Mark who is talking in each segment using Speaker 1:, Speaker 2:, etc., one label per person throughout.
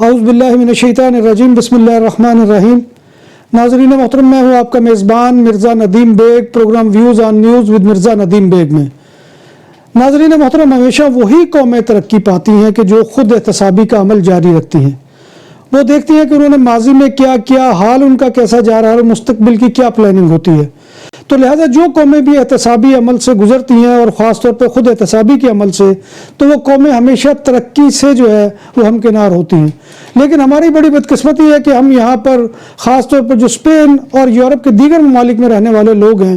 Speaker 1: اعوذ باللہ من الشیطان الرجیم، بسم اللہ الرحمن الرحیم۔ ناظرین محترم، میں ہوں آپ کا میزبان Mirza Nadeem Baig, programme views on news with Mirza Nadeem Baig میں۔ ناظرین محترم، ہمیشہ وہی قومیں ترقی پاتی ہیں کہ جو خود احتسابی کا عمل جاری رکھتی ہیں۔ وہ دیکھتی ہیں کہ انہوں نے ماضی میں کیا کیا، حال ان کا کیسا جا رہا ہے اور مستقبل کی کیا پلاننگ ہوتی ہے۔ تو لہٰذا جو قومیں بھی احتسابی عمل سے گزرتی ہیں اور خاص طور پہ خود احتسابی کے عمل سے، تو وہ قومیں ہمیشہ ترقی سے جو ہے وہ ہمکنار ہوتی ہیں۔ لیکن ہماری بڑی بدقسمتی ہے کہ ہم یہاں پر خاص طور پر جو اسپین اور یورپ کے دیگر ممالک میں رہنے والے لوگ ہیں،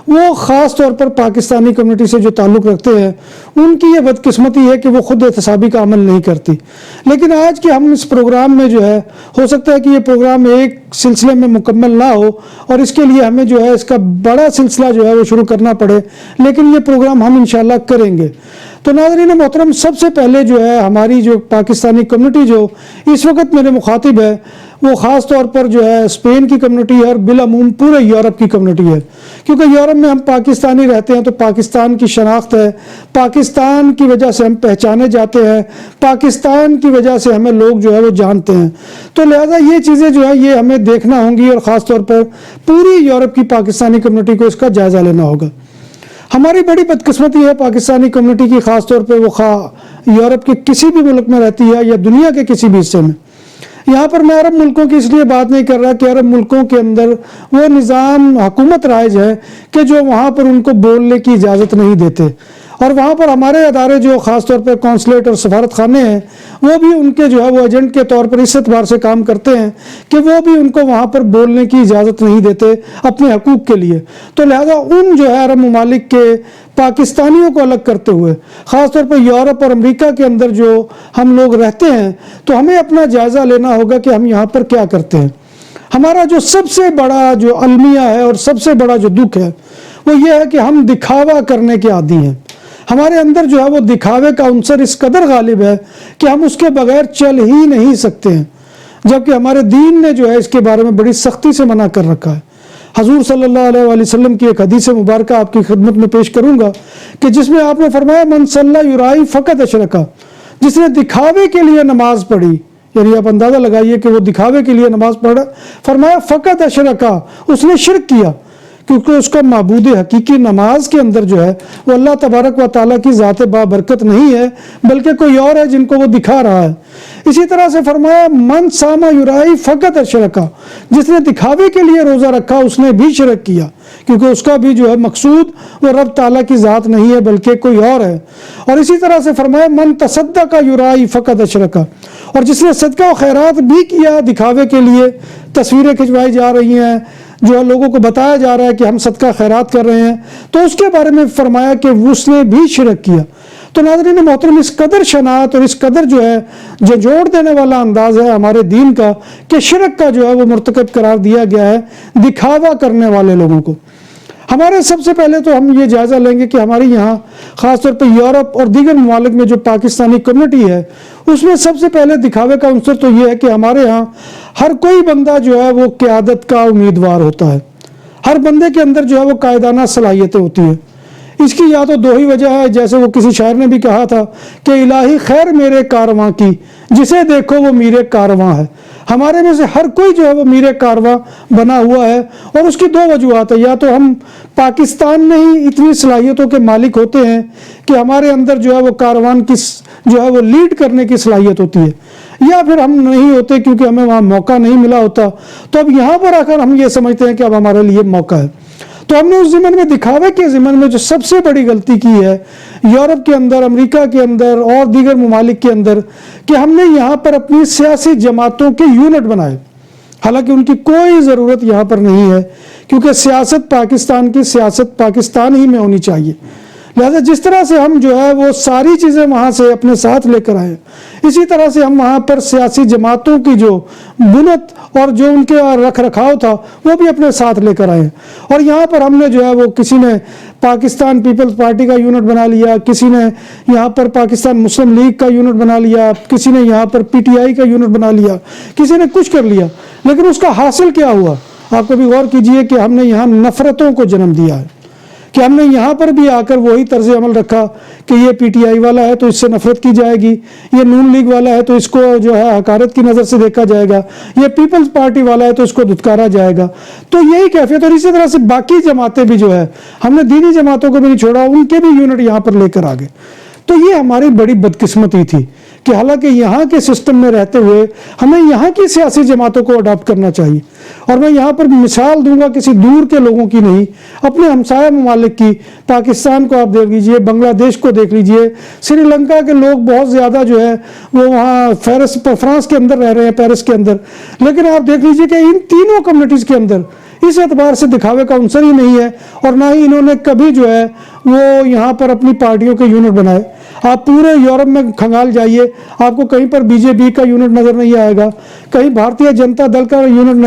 Speaker 1: وہ خاص طور پر پاکستانی کمیونٹی سے جو تعلق رکھتے ہیں، ان کی یہ بدقسمتی ہے کہ وہ خود احتسابی کا عمل نہیں کرتی۔ لیکن آج کے ہم اس پروگرام میں جو ہے، ہو سکتا ہے کہ یہ پروگرام ایک سلسلے میں مکمل نہ ہو اور اس کے لیے ہمیں جو ہے اس کا بڑا سلسلہ جو ہے وہ شروع کرنا پڑے، لیکن یہ پروگرام ہم انشاءاللہ کریں گے۔ تو ناظرین محترم، سب سے پہلے جو ہے ہماری جو پاکستانی کمیونٹی جو اس وقت میرے مخاطب ہے، وہ خاص طور پر جو ہے اسپین کی کمیونٹی ہے اور بالعموم پورے یورپ کی کمیونٹی ہے۔ کیونکہ یورپ میں ہم پاکستانی رہتے ہیں تو پاکستان کی شناخت ہے، پاکستان کی وجہ سے ہم پہچانے جاتے ہیں، پاکستان کی وجہ سے ہمیں لوگ جو ہے وہ جانتے ہیں۔ تو لہٰذا یہ چیزیں جو ہے یہ ہمیں دیکھنا ہوں گی اور خاص طور پر پوری یورپ کی پاکستانی کمیونٹی کو اس کا جائزہ لینا ہوگا۔ ہماری بڑی بدقسمتی ہے پاکستانی کمیونٹی کی، خاص طور پہ وہ یورپ کے کسی بھی ملک میں رہتی ہے یا دنیا کے کسی بھی حصے میں۔ یہاں پر میں عرب ملکوں کی اس لیے بات نہیں کر رہا کہ عرب ملکوں کے اندر وہ نظام حکومت رائج ہے کہ جو وہاں پر ان کو بولنے کی اجازت نہیں دیتے، اور وہاں پر ہمارے ادارے جو خاص طور پر کونسلیٹ اور سفارت خانے ہیں، وہ بھی ان کے جو ہے وہ ایجنٹ کے طور پر اس اعتبار سے کام کرتے ہیں کہ وہ بھی ان کو وہاں پر بولنے کی اجازت نہیں دیتے اپنے حقوق کے لیے۔ تو لہذا ان جو ہے عرب ممالک کے پاکستانیوں کو الگ کرتے ہوئے، خاص طور پر یورپ اور امریکہ کے اندر جو ہم لوگ رہتے ہیں، تو ہمیں اپنا جائزہ لینا ہوگا کہ ہم یہاں پر کیا کرتے ہیں۔ ہمارا جو سب سے بڑا جو المیہ ہے اور سب سے بڑا جو دکھ ہے وہ یہ ہے کہ ہم دکھاوا کرنے کے عادی ہیں۔ ہمارے اندر جو ہے وہ دکھاوے کا عنصر اس قدر غالب ہے کہ ہم اس کے بغیر چل ہی نہیں سکتے ہیں، جبکہ ہمارے دین نے جو ہے اس کے بارے میں بڑی سختی سے منع کر رکھا ہے۔ حضور صلی اللہ علیہ وآلہ وسلم کی ایک حدیث مبارکہ آپ کی خدمت میں پیش کروں گا کہ جس میں آپ نے فرمایا من صلی یرائی فقط اشرکا، جس نے دکھاوے کے لیے نماز پڑھی، یعنی آپ اندازہ لگائیے کہ وہ دکھاوے کے لیے نماز پڑھا، فرمایا فقط اشرکا، اس نے شرک کیا، کیونکہ اس کا معبود حقیقی نماز کے اندر جو ہے وہ اللہ تبارک و تعالیٰ کی ذات بابرکت نہیں ہے، بلکہ کوئی اور ہے جن کو وہ دکھا رہا ہے۔ اسی طرح سے فرمایا من صام یرائی فقط اشرکا، جس نے دکھاوے کے لیے روزہ رکھا اس نے بھی شرک کیا، کیونکہ اس کا بھی جو ہے مقصود وہ رب تعالیٰ کی ذات نہیں ہے بلکہ کوئی اور ہے۔ اور اسی طرح سے فرمایا من تصدق یرائی فقط اشرکا، اور جس نے صدقہ و خیرات بھی کیا دکھاوے کے لیے، تصویریں کھنچوائی جا رہی ہیں، جو لوگوں کو بتایا جا رہا ہے کہ ہم صدقہ خیرات کر رہے ہیں، تو اس کے بارے میں فرمایا کہ اس نے بھی شرک کیا۔ تو ناظرین محترم، اس قدر شناعت اور اس قدر جو ہے جھنجھوڑ دینے والا انداز ہے ہمارے دین کا کہ شرک کا جو ہے وہ مرتکب قرار دیا گیا ہے دکھاوا کرنے والے لوگوں کو۔ ہمارے سب سے پہلے تو ہم یہ جائزہ لیں گے کہ ہماری یہاں خاص طور پہ یورپ اور دیگر ممالک میں جو پاکستانی کمیونٹی ہے، اس میں سب سے پہلے دکھاوے کا عنصر تو یہ ہے کہ ہمارے ہاں ہر کوئی بندہ جو ہے وہ قیادت کا امیدوار ہوتا ہے۔ ہر بندے کے اندر جو ہے وہ قائدانہ صلاحیتیں ہوتی ہیں۔ اس کی یا تو دو ہی وجہ ہے، جیسے وہ کسی شاعر نے بھی کہا تھا کہ الہی خیر میرے کارواں کی، جسے دیکھو وہ میرے کارواں ہے۔ ہمارے میں سے ہر کوئی جو ہے وہ میرے کارواں بنا ہوا ہے، اور اس کی دو وجوہات ہیں۔ یا تو ہم پاکستان میں ہی اتنی صلاحیتوں کے مالک ہوتے ہیں کہ ہمارے اندر جو ہے وہ کاروان کی جو ہے وہ لیڈ کرنے کی صلاحیت ہوتی ہے، یا پھر ہم نہیں ہوتے کیونکہ ہمیں وہاں موقع نہیں ملا ہوتا، تو اب یہاں پر آ کر ہم یہ سمجھتے ہیں کہ اب ہمارے لیے موقع ہے۔ تو ہم نے اس ضمن میں دکھاوے کے ضمن میں جو سب سے بڑی غلطی کی ہے یورپ کے اندر، امریکہ کے اندر اور دیگر ممالک کے اندر، کہ ہم نے یہاں پر اپنی سیاسی جماعتوں کے یونٹ بنائے، حالانکہ ان کی کوئی ضرورت یہاں پر نہیں ہے، کیونکہ سیاست پاکستان کی سیاست پاکستان ہی میں ہونی چاہیے۔ لہذا جس طرح سے ہم جو ہے وہ ساری چیزیں وہاں سے اپنے ساتھ لے کر آئے، اسی طرح سے ہم وہاں پر سیاسی جماعتوں کی جو بنت اور جو ان کے رکھ رکھاؤ تھا وہ بھی اپنے ساتھ لے کر آئے۔ اور یہاں پر ہم نے جو ہے وہ کسی نے پاکستان پیپلز پارٹی کا یونٹ بنا لیا، کسی نے یہاں پر پاکستان مسلم لیگ کا یونٹ بنا لیا، کسی نے یہاں پر پی ٹی آئی کا یونٹ بنا لیا، کسی نے کچھ کر لیا، لیکن اس کا حاصل کیا ہوا؟ آپ کو بھی غور کیجئے کہ ہم نے یہاں نفرتوں کو جنم دیا ہے۔ کہ ہم نے یہاں پر بھی آ کر وہی طرز عمل رکھا کہ یہ پی ٹی آئی والا ہے تو اس سے نفرت کی جائے گی، یہ نون لیگ والا ہے تو اس کو جو ہے حقارت کی نظر سے دیکھا جائے گا، یہ پیپلز پارٹی والا ہے تو اس کو دھتکارا جائے گا. تو یہی کیفیت. اور اسی طرح سے باقی جماعتیں بھی جو ہے، ہم نے دینی جماعتوں کو بھی نہیں چھوڑا، ان کے بھی یونٹ یہاں پر لے کر آ گئے. تو یہ ہماری بڑی بدقسمتی تھی کہ حالانکہ یہاں کے سسٹم میں رہتے ہوئے ہمیں یہاں کی سیاسی جماعتوں کو اڈاپٹ کرنا چاہیے. اور میں یہاں پر مثال دوں گا کسی دور کے لوگوں کی نہیں، اپنے ہمسایہ ممالک کی. پاکستان کو آپ دیکھ لیجئے، بنگلہ دیش کو دیکھ لیجئے، سری لنکا کے لوگ بہت زیادہ جو ہے وہ وہاں فرانس کے اندر رہ رہے ہیں، پیرس کے اندر. لیکن آپ دیکھ لیجئے کہ ان تینوں کمیونٹیز کے اندر اس اعتبار سے دکھاوے کا عنصر ہی نہیں ہے، اور نہ ہی انہوں نے کبھی جو ہے وہ یہاں پر اپنی پارٹیوں کے یونٹ بنائے. آپ پورے یورپ میں کھنگال جائیے، آپ کو کہیں پر بی جے پی کا یونٹ نظر نہیں آئے گا، کہیں بھارتیہ جنتا دل کا یونٹ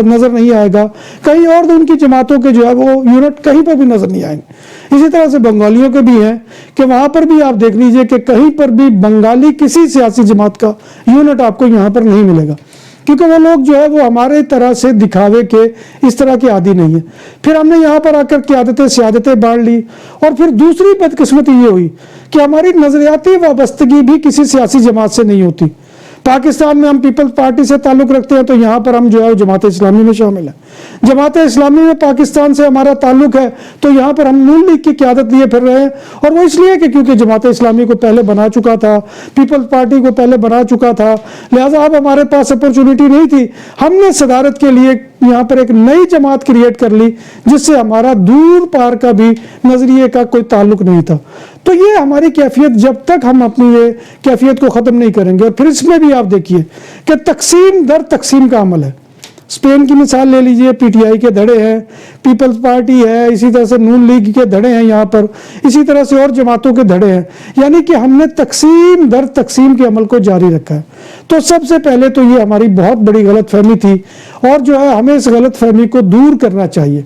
Speaker 1: نظر نہیں آئے گا، کہیں اور ان کی جماعتوں کے جو ہے وہ یونٹ کہیں پر بھی نظر نہیں آئیں گے. اسی طرح سے بنگالیوں کے بھی ہیں کہ وہاں پر بھی آپ دیکھ لیجئے کہ کہیں پر بھی بنگالی کسی سیاسی جماعت کا یونٹ آپ کو یہاں پر نہیں ملے گا، کیونکہ وہ لوگ جو ہے وہ ہمارے طرح سے دکھاوے کے اس طرح کے عادی نہیں ہیں. پھر ہم نے یہاں پر آ کر قیادتیں سیادتیں بانٹ لی. اور پھر دوسری بدقسمتی یہ ہوئی کہ ہماری نظریاتی وابستگی بھی کسی سیاسی جماعت سے نہیں ہوتی. پاکستان میں ہم پیپلز پارٹی سے تعلق رکھتے ہیں تو یہاں پر ہم جو ہے جماعت اسلامی میں شامل ہیں. جماعت اسلامی میں پاکستان سے ہمارا تعلق ہے تو یہاں پر ہم نون لیگ کی قیادت لیے پھر رہے ہیں، اور وہ اس لیے کہ کیونکہ جماعت اسلامی کو پہلے بنا چکا تھا، پیپلز پارٹی کو پہلے بنا چکا تھا، لہٰذا اب ہمارے پاس اپرچونٹی نہیں تھی. ہم نے صدارت کے لیے یہاں پر ایک نئی جماعت کریٹ کر لی جس سے ہمارا دور پار کا بھی نظریے کا کوئی تعلق نہیں تھا. تو یہ ہماری کیفیت جب تک ہم اپنی یہ کیفیت کو ختم نہیں کریں گے. اور پھر اس میں بھی آپ دیکھیے کہ تقسیم در تقسیم کا عمل ہے. اسپین کی مثال لے لیجئے، پی ٹی آئی کے دھڑے ہیں، پیپلز پارٹی ہے، اسی طرح سے نون لیگ کے دھڑے ہیں یہاں پر، اسی طرح سے اور جماعتوں کے دھڑے ہیں. یعنی کہ ہم نے تقسیم در تقسیم کے عمل کو جاری رکھا ہے. تو سب سے پہلے تو یہ ہماری بہت بڑی غلط فہمی تھی، اور جو ہے ہمیں اس غلط فہمی کو دور کرنا چاہیے.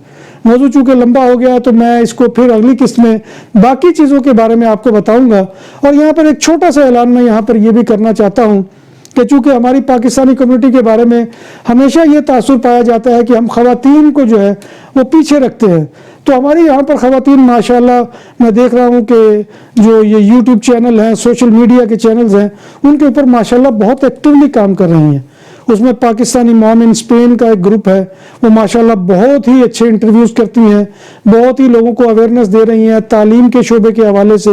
Speaker 1: موضوع چونکہ لمبا ہو گیا تو میں اس کو پھر اگلی قسط میں باقی چیزوں کے بارے میں آپ کو بتاؤں گا. اور یہاں پر ایک چھوٹا سا اعلان میں یہاں پر یہ بھی کرنا چاہتا ہوں کہ چونکہ ہماری پاکستانی کمیونٹی کے بارے میں ہمیشہ یہ تاثر پایا جاتا ہے کہ ہم خواتین کو جو ہے وہ پیچھے رکھتے ہیں، تو ہماری یہاں پر خواتین ماشاءاللہ میں دیکھ رہا ہوں کہ جو یہ یوٹیوب چینل ہیں، سوشل میڈیا کے چینلز ہیں، ان کے اوپر ماشاءاللہ بہت ایکٹیولی کام کر رہی ہیں. اس میں پاکستانی موم ان اسپین کا ایک گروپ ہے، وہ ماشاءاللہ بہت ہی اچھے انٹرویوز کرتی ہیں، بہت ہی لوگوں کو اویئرنیس دے رہی ہیں تعلیم کے شعبے کے حوالے سے.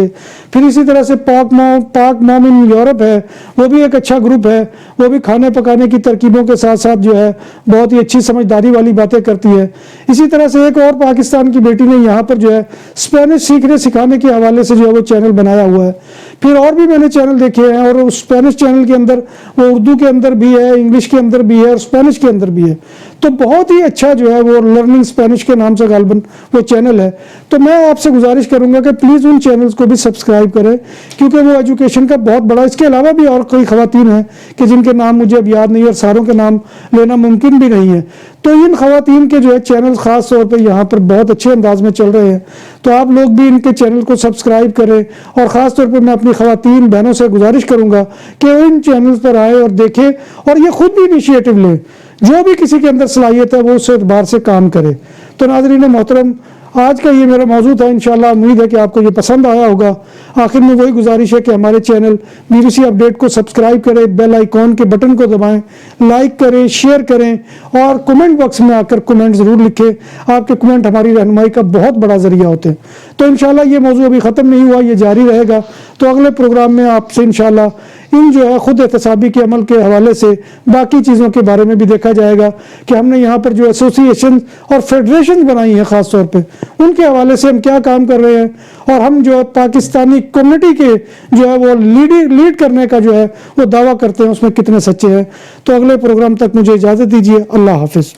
Speaker 1: پھر اسی طرح سے پاک موم ان یورپ ہے، وہ بھی ایک اچھا گروپ ہے، وہ بھی کھانے پکانے کی ترکیبوں کے ساتھ ساتھ جو ہے بہت ہی اچھی سمجھداری والی باتیں کرتی ہے. اسی طرح سے ایک اور پاکستان کی بیٹی نے یہاں پر جو ہے اسپینش سیکھنے سکھانے کے حوالے سے جو ہے وہ چینل بنایا ہوا ہے. پھر اور بھی میں نے چینل دیکھے ہیں، اور اسپینش چینل کے اندر وہ اردو کے اندر بھی ہے، انگلش کے اندر بھی ہے، اور اسپینش کے اندر بھی ہے. تو بہت ہی اچھا جو ہے وہ لرننگ اسپینش کے نام سے غالباً وہ چینل ہے. تو میں آپ سے گزارش کروں گا کہ پلیز ان چینلز کو بھی سبسکرائب کریں، کیونکہ وہ ایجوکیشن کا بہت بڑا. اس کے علاوہ بھی اور کئی خواتین ہیں کہ جن کے نام مجھے اب یاد نہیں، اور ساروں کے نام لینا ممکن بھی نہیں ہے. تو ان خواتین کے جو ہے چینل خاص طور پہ یہاں پر بہت اچھے انداز میں چل رہے ہیں. تو آپ لوگ بھی ان کے چینل کو سبسکرائب کریں، اور خاص طور پہ میں اپنی خواتین بہنوں سے گزارش کروں گا کہ ان چینلز پر آئے اور دیکھیں، اور یہ خود بھی انیشیٹو لیں. جو بھی کسی کے اندر صلاحیت ہے وہ اس اعتبار سے کام کرے. تو ناظرین محترم، آج کا یہ میرا موضوع تھا. انشاءاللہ امید ہے کہ آپ کو یہ پسند آیا ہوگا. آخر میں وہی گزارش ہے کہ ہمارے چینل BBC اپڈیٹ کو سبسکرائب کریں، بیل آئیکن کے بٹن کو دبائیں، لائک کریں، شیئر کریں، اور کمنٹ باکس میں آ کر کمنٹ ضرور لکھیں. آپ کے کمنٹ ہماری رہنمائی کا بہت بڑا ذریعہ ہوتے ہیں. تو انشاءاللہ یہ موضوع ابھی ختم نہیں ہوا، یہ جاری رہے گا. تو اگلے پروگرام میں آپ سے انشاءاللہ ان جو ہے خود احتسابی کے عمل کے حوالے سے باقی چیزوں کے بارے میں بھی دیکھا جائے گا کہ ہم نے یہاں پر جو ایسوسیشن اور فیڈریشن بنائی ہیں خاص طور پہ، ان کے حوالے سے ہم کیا کام کر رہے ہیں، اور ہم جو ہے پاکستانی کمیونٹی کے جو ہے وہ لیڈ کرنے کا جو ہے وہ دعویٰ کرتے ہیں، اس میں کتنے سچے ہیں. تو اگلے پروگرام تک مجھے اجازت دیجیے. اللہ حافظ.